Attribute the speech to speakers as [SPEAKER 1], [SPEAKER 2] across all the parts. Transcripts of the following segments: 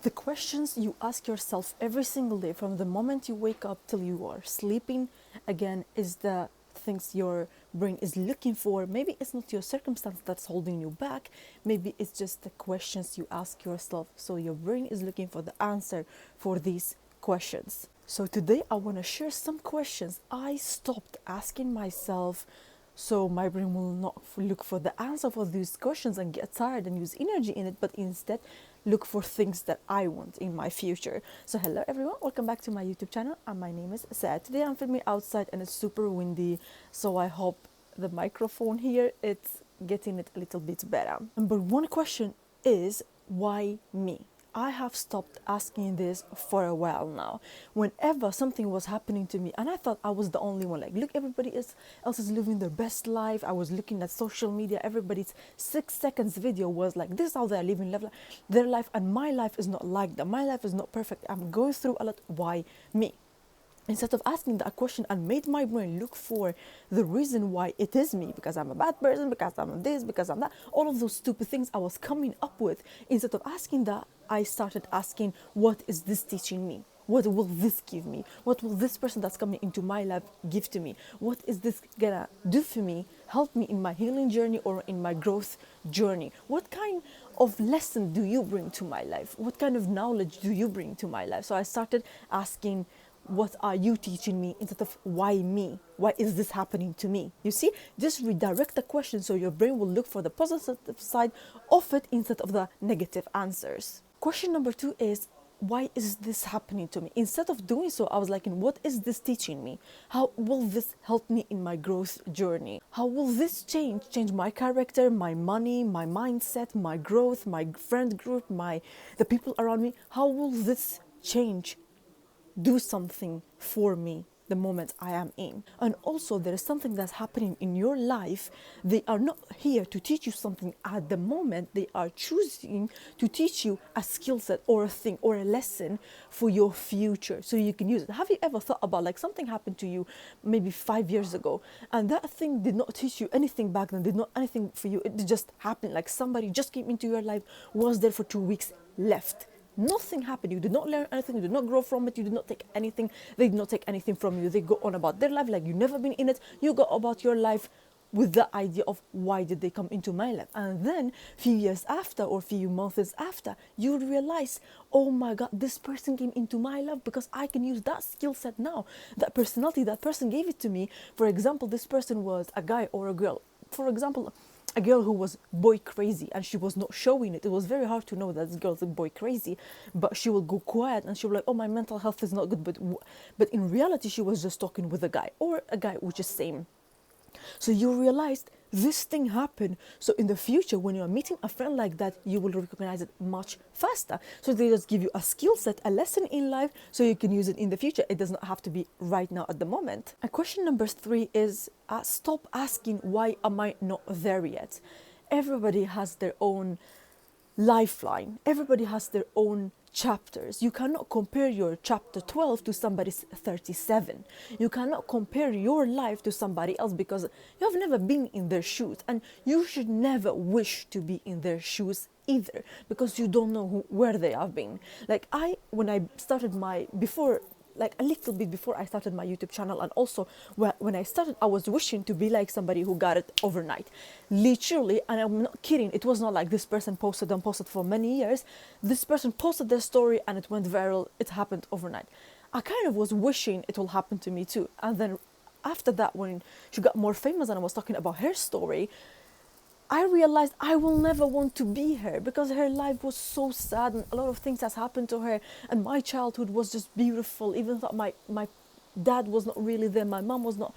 [SPEAKER 1] The questions you ask yourself every single day from the moment you wake up till you are sleeping again is the things your brain is looking for. Maybe it's not your circumstance that's holding you back. Maybe it's just the questions you ask yourself. So your brain is looking for the answer for these questions. So today I want to share some questions I stopped asking myself so my brain will not look for the answer for these questions and get tired and use energy in it, but instead look for things that I want in my future. So hello everyone, welcome back to my YouTube channel, and my name is Saia. Today I'm filming outside and it's super windy, so I hope the microphone here it's getting it a little bit better. Number one question is, why me? I have stopped asking this for a while now. Whenever something was happening to me, and I thought I was the only one, like, look, everybody else is living their best life. I was looking at social media, everybody's 6 seconds video was like, this is how they're living their life, and my life is not like that. My life is not perfect. I'm going through a lot. Why me? Instead of asking that question and made my brain look for the reason why it is me, because I'm a bad person, because I'm this, because I'm that, all of those stupid things I was coming up with, instead of asking that, I started asking, what is this teaching me? What will this give me? What will this person that's coming into my life give to me? What is this gonna do for me? Help me in my healing journey or in my growth journey? What kind of lesson do you bring to my life? What kind of knowledge do you bring to my life? So I started asking, what are you teaching me, instead of why me? Why is this happening to me? You see, just redirect the question so your brain will look for the positive side of it instead of the negative answers. Question number 2 is, why is this happening to me? Instead of doing so, I was like, what is this teaching me? How will this help me in my growth journey? How will this change my character, my money, my mindset, my growth, my friend group, the people around me? How will this change, do something for me the moment I am in? And also, there is something that's happening in your life. They are not here to teach you something at the moment. They are choosing to teach you a skill set or a thing or a lesson for your future, so you can use it. Have you ever thought about, like, something happened to you maybe 5 years ago, and that thing did not teach you anything back then, did not anything for you, it just happened, like somebody just came into your life, was there for 2 weeks, left. Nothing happened. You did not learn anything. You did not grow from it. You did not take anything. They did not take anything from you. They go on about their life like you've never been in it. You go about your life with the idea of, why did they come into my life? And then few years after or few months after, you realize, oh my God, this person came into my life because I can use that skill set now. That personality, that person gave it to me. For example, this person was a guy or a girl. For example, a girl who was boy crazy, and she was not showing it. It was very hard to know that this girl's boy crazy, but she will go quiet and she will like, oh, my mental health is not good. But in reality, she was just talking with a guy, or a guy which is same. So you realized this thing happened. So in the future, when you're meeting a friend like that, you will recognize it much faster. So they just give you a skill set, a lesson in life, so you can use it in the future. It does not have to be right now at the moment. And question number 3 is, stop asking, why am I not there yet? Everybody has their own lifeline. Everybody has their own chapters. You cannot compare your chapter 12 to somebody's 37. You cannot compare your life to somebody else, because you have never been in their shoes, and you should never wish to be in their shoes either, because you don't know where they have been. Like, when I started like a little bit before I started my YouTube channel, and also when I started, I was wishing to be like somebody who got it overnight, literally. And I'm not kidding, it was not like this person posted for many years. This person posted their story and it went viral. It happened overnight. I kind of was wishing it will happen to me too. And then after that, when she got more famous and I was talking about her story, I realized I will never want to be her, because her life was so sad and a lot of things has happened to her, and my childhood was just beautiful, even though my dad was not really there, my mom was not,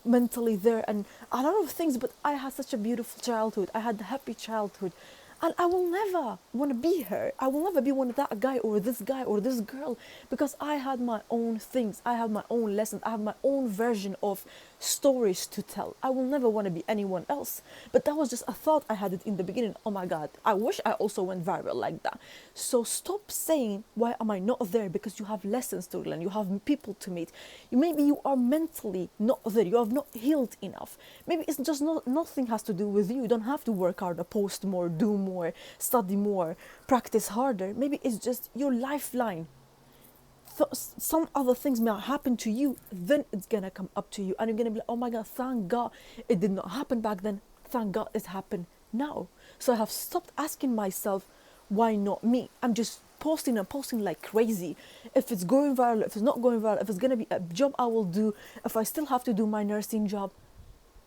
[SPEAKER 1] mentally there, and a lot of things, but I had such a beautiful childhood. I had a happy childhood, and I will never want to be her. I will never be one of that guy or this girl, because I had my own things. I have my own lessons. I have my own version of stories to tell. I will never want to be anyone else. But that was just a thought I had it in the beginning. Oh my God, I wish I also went viral like that. So stop saying, why am I not there? Because you have lessons to learn, you have people to meet. Maybe you are mentally not there, you have not healed enough. Maybe it's just nothing has to do with you. You don't have to work harder, post more, do more, study more, practice harder. Maybe it's just your lifeline. Some other things may happen to you, then it's gonna come up to you, and you're gonna be like, oh my God, thank God it did not happen back then. Thank God it happened now. So I have stopped asking myself, why not me? I'm just posting and posting like crazy. If it's going viral, if it's not going viral, if it's gonna be a job I will do, if I still have to do my nursing job,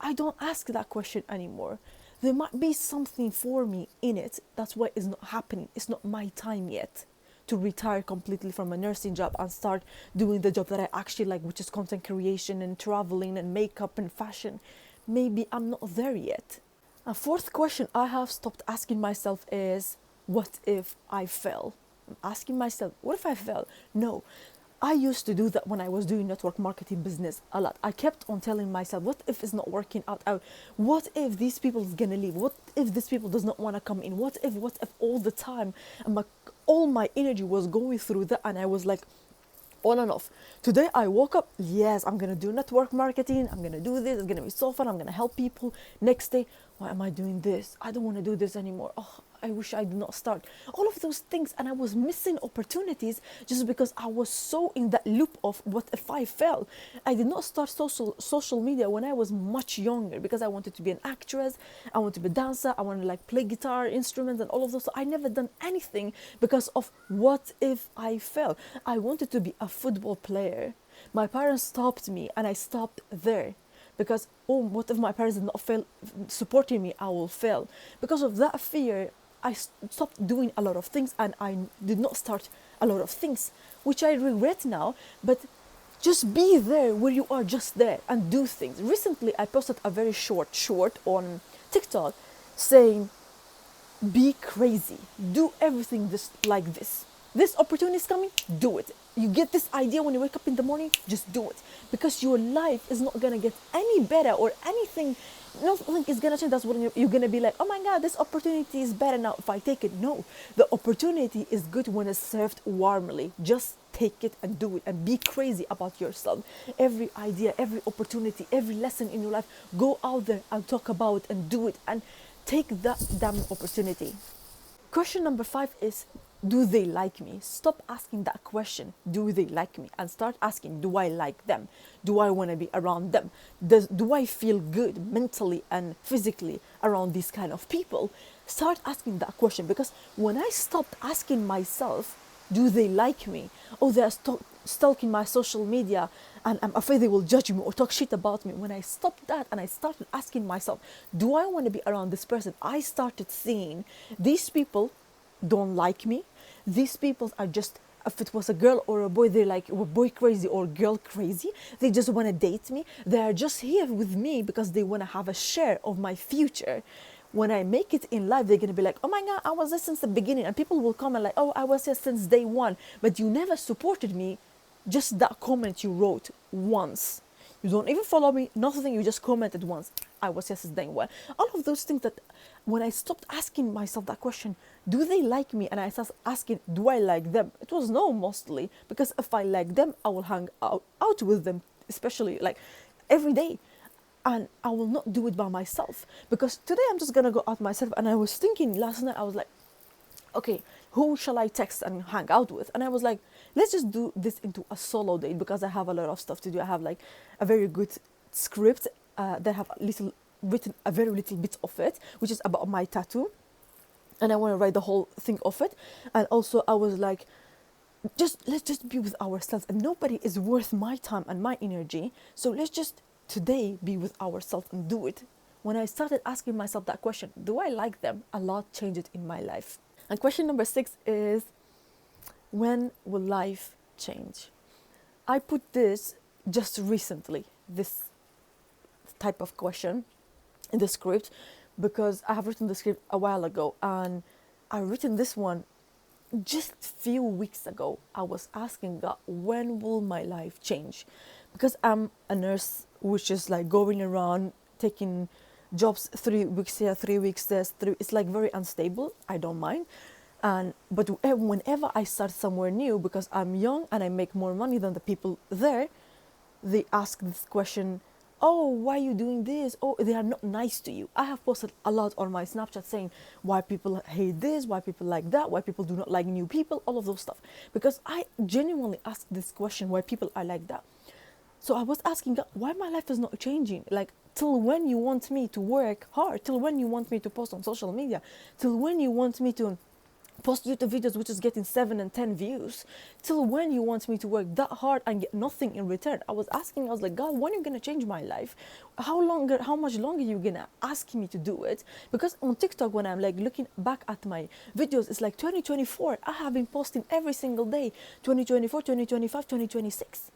[SPEAKER 1] I don't ask that question anymore. There might be something for me in it. That's why it's not happening. It's not my time yet to retire completely from a nursing job and start doing the job that I actually like, which is content creation and traveling and makeup and fashion. Maybe I'm not there yet. A fourth question I have stopped asking myself is, what if I fail? I'm asking myself, what if I fail? No. I used to do that when I was doing network marketing business a lot. I kept on telling myself, what if it's not working out? What if these people is gonna leave? What if this people does not want to come in? What if all the time? And all my energy was going through that, and I was like on and off. Today I woke up, yes, I'm gonna do network marketing, I'm gonna do this, it's gonna be so fun, I'm gonna help people. Next day, why am I doing this? I don't want to do this anymore. Oh, I wish I did not start. All of those things, and I was missing opportunities just because I was so in that loop of what if I fail. I did not start social media when I was much younger because I wanted to be an actress, I wanted to be a dancer, I wanted to like play guitar, instruments and all of those. So I never done anything because of what if I fail. I wanted to be a football player. My parents stopped me and I stopped there. Because, oh, what if my parents did not fail supporting me? I will fail. Because of that fear, I stopped doing a lot of things and I did not start a lot of things, which I regret now. But just be there where you are, just there, and do things. Recently, I posted a very short on TikTok saying, be crazy. Do everything just like this. This opportunity is coming, do it. You get this idea when you wake up in the morning, just do it. Because your life is not going to get any better or anything. Nothing is going to change. That's when you're going to be like, oh my God, this opportunity is better now if I take it. No, the opportunity is good when it's served warmly. Just take it and do it and be crazy about yourself. Every idea, every opportunity, every lesson in your life, go out there and talk about it and do it and take that damn opportunity. Question number 5 is, do they like me? Stop asking that question, do they like me? And start asking, do I like them? Do I want to be around them? Do I feel good mentally and physically around these kind of people? Start asking that question, because when I stopped asking myself, do they like me? Oh, they're stalking my social media and I'm afraid they will judge me or talk shit about me. When I stopped that and I started asking myself, do I want to be around this person? I started seeing these people don't like me. These people are just, if it was a girl or a boy, they're like boy crazy or girl crazy. They just want to date me. They are just here with me because they want to have a share of my future. When I make it in life, they're going to be like, oh my God, I was there since the beginning. And people will comment like, oh, I was here since day one, but you never supported me. Just that comment you wrote once. You don't even follow me, nothing, you just commented once. I was here since day one. All of those things that when I stopped asking myself that question, do they like me? And I started asking, do I like them? It was no, mostly. Because if I like them, I will hang out with them, especially like every day. And I will not do it by myself. Because today I'm just going to go out myself. And I was thinking last night, I was like, okay, who shall I text and hang out with? And I was like, let's just do this into a solo date because I have a lot of stuff to do. I have like a very good script that have written a very little bit of it, which is about my tattoo. And I want to write the whole thing of it. And also I was like, let's just be with ourselves, and nobody is worth my time and my energy. So let's just today be with ourselves and do it. When I started asking myself that question, do I like them? A lot changed in my life. And question number 6 is, when will life change? I put this just recently, this type of question in the script, because I have written the script a while ago, and I've written this one just a few weeks ago. I was asking God, when will my life change? because I'm a nurse, which is like going around taking jobs 3 weeks here, 3 weeks there, it's like very unstable. I don't mind. And but whenever I start somewhere new, because I'm young and I make more money than the people there, they ask this question, oh, why are you doing this? Oh, they are not nice to you. I have posted a lot on my Snapchat saying why people hate this, why people like that, why people do not like new people, all of those stuff. Because I genuinely ask this question, why people are like that. So I was asking God, why my life is not changing? Like, till when you want me to work hard? Till when you want me to post on social media? Till when you want me to post YouTube videos which is getting 7 and 10 views? Till when you want me to work that hard and get nothing in return? I was was like, God, when are you gonna change my life? How much longer are you gonna ask me to do it? Because on TikTok, when I'm like looking back at my videos, it's like 2024. I have been posting every single day. 2024, 2025, 2026.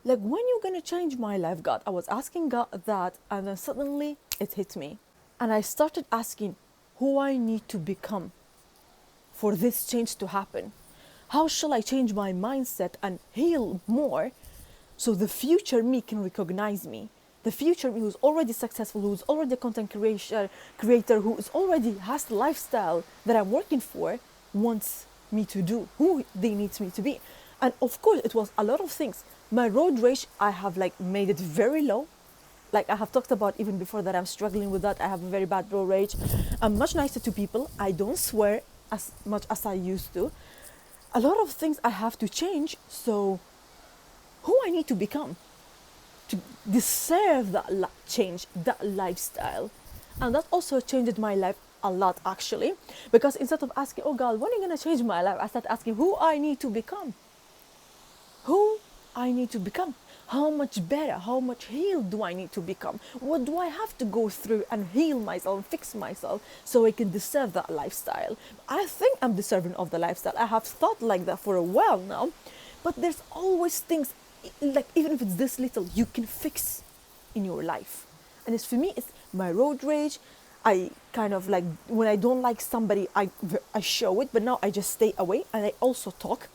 [SPEAKER 1] Like, when you gonna change my life, God? I was asking God that, and then suddenly it hit me. And I started asking who I need to become for this change to happen. How shall I change my mindset and heal more so the future me can recognize me? The future me who's already successful, who's already a content creator, who is already has the lifestyle that I'm working for, wants me to do, who they need me to be. And of course, it was a lot of things. My road rage, I have like made it very low. Like I have talked about even before that I'm struggling with that. I have a very bad road rage. I'm much nicer to people. I don't swear as much as I used to. A lot of things I have to change. So who I need to become to deserve that change, that lifestyle. And that also changed my life a lot, actually. Because instead of asking, oh God, when are you going to change my life? I started asking who I need to become. Who I need to become. How much better, how much healed do I need to become? What do I have to go through and heal myself and fix myself so I can deserve that lifestyle? I think I'm deserving of the lifestyle. I have thought like that for a while now, but there's always things, like even if it's this little, you can fix in your life. And it's for me, it's my road rage. I kind of like, when I don't like somebody, I show it, but now I just stay away and I also talk.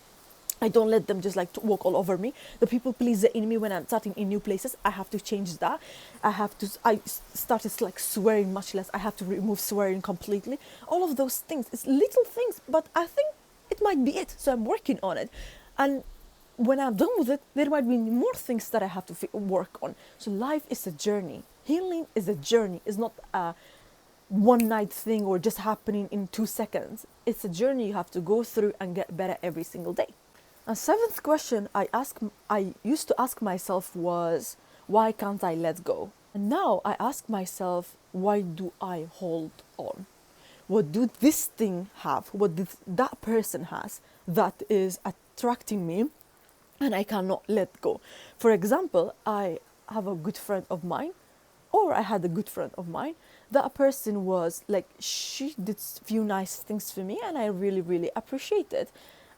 [SPEAKER 1] I don't let them just like walk all over me. The people pleaser in me when I'm starting in new places, I have to change that. I started like swearing much less. I have to remove swearing completely. All of those things, it's little things, but I think it might be it. So I'm working on it. And when I'm done with it, there might be more things that I have to work on. So life is a journey. Healing is a journey. It's not a one night thing or just happening in 2 seconds. It's a journey you have to go through and get better every single day. A seventh question I used to ask myself was, why can't I let go? And now I ask myself, why do I hold on? What do this thing have? What that person has that is attracting me and I cannot let go? For example, I have a good friend of mine, or I had a good friend of mine. That person was like, she did few nice things for me and I really, really appreciate it.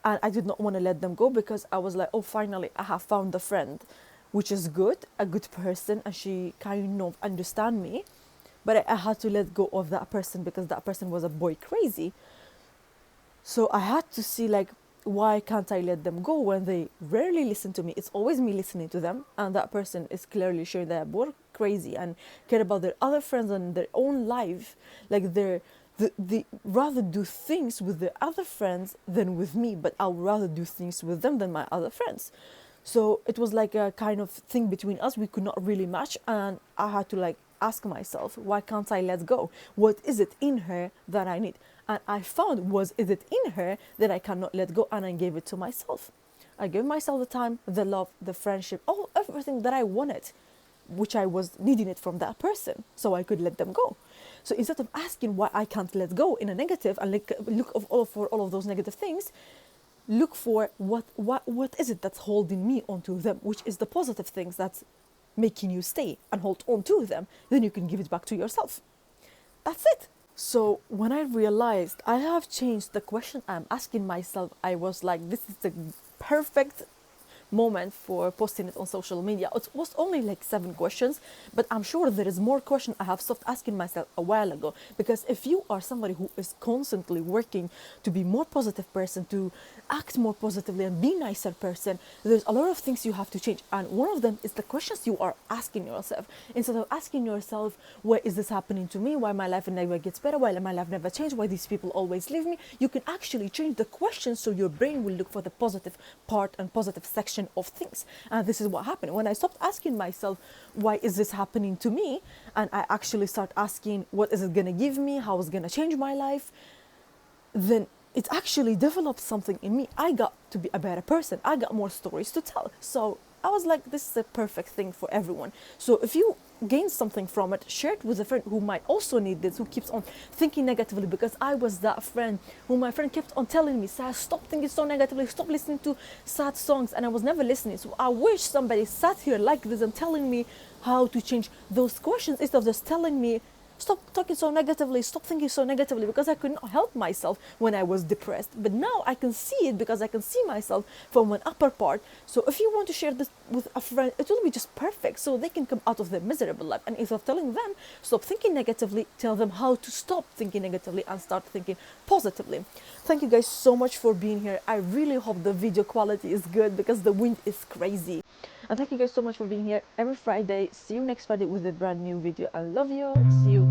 [SPEAKER 1] And I did not want to let them go because I was like, oh, finally, I have found a friend, which is good, a good person, and she kind of understand me. But I had to let go of that person because that person was a boy crazy. So I had to see like, why can't I let them go when they rarely listen to me? It's always me listening to them, and that person is clearly showing that they're both crazy and care about their other friends and their own life. Like they rather do things with their other friends than with me, but I would rather do things with them than my other friends. So it was like a kind of thing between us. We could not really match, and I had to like ask myself, why can't I let go? What is it in her that I need? And I found is it in her that I cannot let go, and I gave it to myself. I gave myself the time, the love, the friendship, everything that I wanted, which I was needing it from that person, so I could let them go. So instead of asking why I can't let go in a negative and look for all of those negative things, look for what is it that's holding me onto them, which is the positive things that's making you stay and hold on to them. Then you can give it back to yourself. That's it. So when I realized I have changed the question I'm asking myself, I was like, this is the perfect moment for posting it on social media. It was only like 7 questions, but I'm sure there is more questions I have stopped asking myself a while ago. Because if you are somebody who is constantly working to be more positive person, to act more positively and be nicer person, there's a lot of things you have to change. And one of them is the questions you are asking yourself. Instead of asking yourself, why is this happening to me? Why my life never gets better? Why my life never changed? Why these people always leave me? You can actually change the questions so your brain will look for the positive part and positive section of things. And this is what happened. When I stopped asking myself, why is this happening to me? And I actually start asking, what is it going to give me? How is it going to change my life? Then it actually developed something in me. I got to be a better person. I got more stories to tell. So I was like, this is the perfect thing for everyone. So if you gain something from it, share it with a friend who might also need this, who keeps on thinking negatively. Because I was that friend who my friend kept on telling me, Saia, stop thinking so negatively, stop listening to sad songs. And I was never listening. So I wish somebody sat here like this and telling me how to change those questions instead of just telling me, stop talking so negatively, stop thinking so negatively, because I could not help myself when I was depressed. But now I can see it because I can see myself from an upper part. So if you want to share this with a friend, it will be just perfect so they can come out of their miserable life. And instead of telling them, stop thinking negatively, tell them how to stop thinking negatively and start thinking positively. Thank you guys so much for being here. I really hope the video quality is good because the wind is crazy. And thank you guys so much for being here every Friday. See you next Friday with a brand new video. I love you. See you.